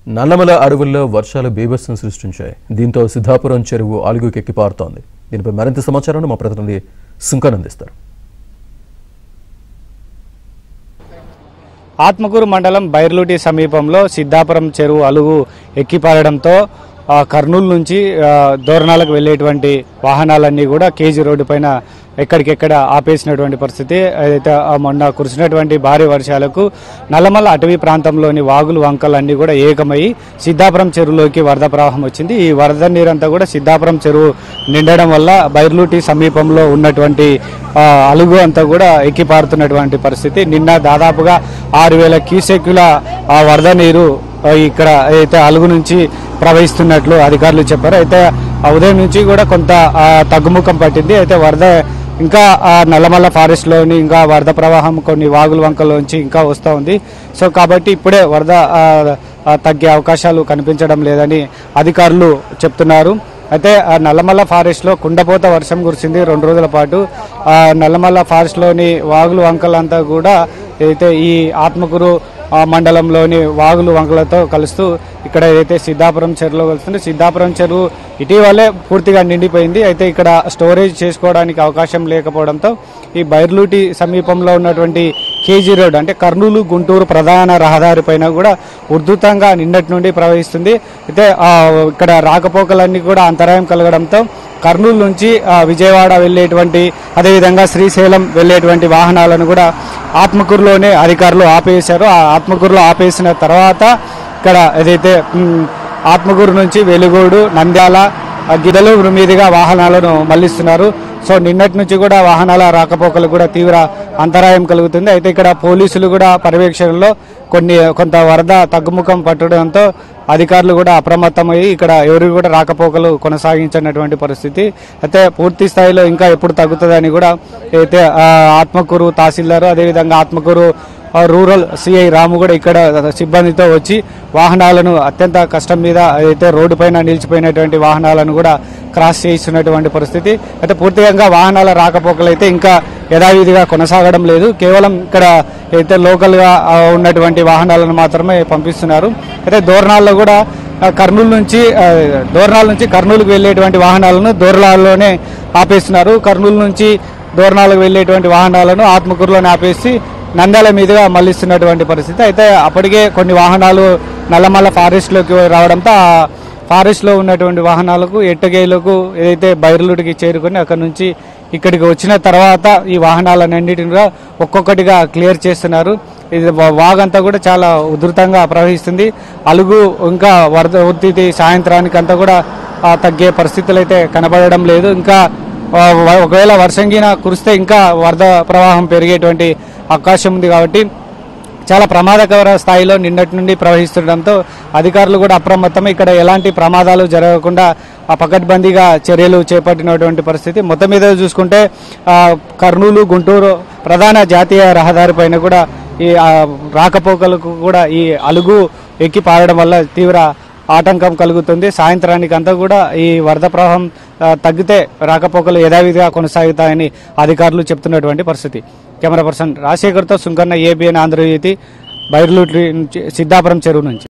నల్లమల అడవుల్లో వర్షాలు బీభత్సం సృష్టించాయి. దీంతో సిద్ధాపురం చెరువు అలుగుకెక్కి పారుతోంది. దీనిపై మరింత సమాచారాన్ని మా ప్రతినిధి సుంకన్ అందిస్తారు. ఆత్మకూరు మండలం బైర్లూటి సమీపంలో సిద్ధాపురం చెరువు అలుగు ఎక్కిపారడంతో కర్నూలు నుంచి దోరణాలకు వెళ్లేటువంటి వాహనాలన్నీ కూడా కేజీ రోడ్డు పైన ఎక్కడికెక్కడ ఆపేసినటువంటి పరిస్థితి. అయితే మొన్న కురిసినటువంటి భారీ వర్షాలకు నల్లమల అటవీ ప్రాంతంలోని వాగులు వంకలు అన్నీ కూడా ఏకమై సిద్ధాపురం చెరువులోకి వరద ప్రవాహం వచ్చింది. ఈ వరద నీరంతా కూడా సిద్ధాపురం చెరువు నిండడం వల్ల బైర్లూటి సమీపంలో ఉన్నటువంటి అలుగు అంతా కూడా ఎక్కిపారుతున్నటువంటి పరిస్థితి. నిన్న దాదాపుగా 6000 క్యూసెక్కుల వరద నీరు ఇక్కడ అయితే అలుగు నుంచి ప్రవహిస్తున్నట్లు అధికారులు చెప్పారు. అయితే ఉదయం నుంచి కూడా కొంత తగ్గుముఖం పట్టింది. అయితే వరద ఇంకా నల్లమల్ల ఫారెస్ట్లోని ఇంకా వరద ప్రవాహం కొన్ని వాగుల వంకల్లోంచి ఇంకా వస్తూ ఉంది. సో కాబట్టి ఇప్పుడే వరద తగ్గే అవకాశాలు కనిపించడం లేదని అధికారులు చెప్తున్నారు. అయితే నల్లమల్ల ఫారెస్ట్లో కుండపోత వర్షం కురిసింది 2 రోజుల పాటు. నల్లమల్ల ఫారెస్ట్లోని వాగులు వంకలంతా కూడా అయితే ఈ ఆత్మకూరు మండలంలోని వాగులు వంకలతో కలుస్తూ ఇక్కడ ఏదైతే సిద్ధాపురం చెరువులో కలుస్తుంది. సిద్ధాపురం చెరువు ఇటీవలే పూర్తిగా నిండిపోయింది. అయితే ఇక్కడ స్టోరేజ్ చేసుకోవడానికి అవకాశం లేకపోవడంతో ఈ బైర్లూటి సమీపంలో ఉన్నటువంటి కేజీ రోడ్ అంటే కర్నూలు గుంటూరు ప్రధాన రహదారి పైన కూడా ఉధృతంగా నిన్నటి నుండి ప్రవహిస్తుంది. అయితే ఇక్కడ రాకపోకలన్నీ కూడా అంతరాయం కలగడంతో కర్నూలు నుంచి విజయవాడ వెళ్లేటువంటి అదేవిధంగా శ్రీశైలం వెళ్లేటువంటి వాహనాలను కూడా ఆత్మకూరులోనే అధికారులు ఆపేశారు. ఆ ఆత్మకూరులో ఆపేసిన తర్వాత ఇక్కడ ఏదైతే ఆత్మకూరు నుంచి వెలుగోడు నంద్యాల గిద్దలూరు మీదుగా వాహనాలను మళ్లిస్తున్నారు. సో నిన్నటి నుంచి కూడా వాహనాల రాకపోకలు కూడా తీవ్ర అంతరాయం కలుగుతుంది. అయితే ఇక్కడ పోలీసులు కూడా పర్యవేక్షణలో కొంత వరద తగ్గుముఖం పట్టడంతో అధికారులు కూడా అప్రమత్తమయ్యి ఇక్కడ ఎవరు కూడా రాకపోకలు కొనసాగించినటువంటి పరిస్థితి. అయితే పూర్తి స్థాయిలో ఇంకా ఎప్పుడు తగ్గుతుందని కూడా అయితే ఆత్మకూరు తహసీల్దారు అదేవిధంగా ఆత్మకూరు రూరల్ సిఐ రాము కూడా ఇక్కడ సిబ్బందితో వచ్చి వాహనాలను అత్యంత కష్టం మీద అయితే రోడ్డు పైన నిలిచిపోయినటువంటి వాహనాలను కూడా క్రాస్ చేయిస్తున్నటువంటి పరిస్థితి. అయితే పూర్తిగా వాహనాల రాకపోకలు అయితే ఇంకా యథావిధిగా కొనసాగడం లేదు. కేవలం ఇక్కడ అయితే లోకల్గా ఉన్నటువంటి వాహనాలను మాత్రమే పంపిస్తున్నారు. అయితే దోరణాల్లో కూడా కర్నూలు నుంచి కర్నూలుకు వెళ్లేటువంటి వాహనాలను దోరణాల్లోనే ఆపేస్తున్నారు. కర్నూలు నుంచి దోరణాలకు వెళ్లేటువంటి వాహనాలను ఆత్మకూరులోనే ఆపేసి నంద్యాల మీదుగా మళ్లిస్తున్నటువంటి పరిస్థితి. అయితే అప్పటికే కొన్ని వాహనాలు నల్లమల్ల ఫారెస్ట్లోకి రావడంతో ఫారెస్ట్లో ఉన్నటువంటి వాహనాలకు ఎట్టగేలకు ఏదైతే బైర్లూటికి చేరుకొని అక్కడ నుంచి ఇక్కడికి వచ్చిన తర్వాత ఈ వాహనాలన్నింటినీ కూడా ఒక్కొక్కటిగా క్లియర్ చేస్తున్నారు. ఇది వాగంతా కూడా చాలా ఉధృతంగా ప్రవహిస్తుంది. అలుగు ఇంకా వరద ఉధృతి సాయంత్రానికి అంతా కూడా తగ్గే పరిస్థితులు అయితే కనబడడం లేదు. ఇంకా ఒకవేళ వర్షం గిన కురిస్తే ఇంకా వరద ప్రవాహం పెరిగేటువంటి అవకాశం ఉంది. కాబట్టి చాలా ప్రమాదకర స్థాయిలో నిన్నటి నుండి ప్రవహిస్తుండడంతో అధికారులు కూడా అప్రమత్తమై ఇక్కడ ఎలాంటి ప్రమాదాలు జరగకుండా పకడ్బందీగా చర్యలు చేపట్టినటువంటి పరిస్థితి. మొత్తం మీద చూసుకుంటే కర్నూలు గుంటూరు ప్రధాన జాతీయ రహదారి పైన కూడా ఈ రాకపోకలకు కూడా ఈ అలుగు ఎక్కి పారడం వల్ల తీవ్ర ఆటంకం కలుగుతుంది. సాయంత్రానికి అంతా కూడా ఈ వరద ప్రవాహం తగ్గితే రాకపోకలు యథావిధిగా కొనసాగుతాయని అధికారులు చెప్తున్నటువంటి పరిస్థితి. కెమెరా పర్సన్ రాజశేఖర్తో సుంకన్న, ABN ఆంధ్రజ్యోతి, బైర్లూటి నుంచి సిద్ధాపురం చెరువు నుంచి.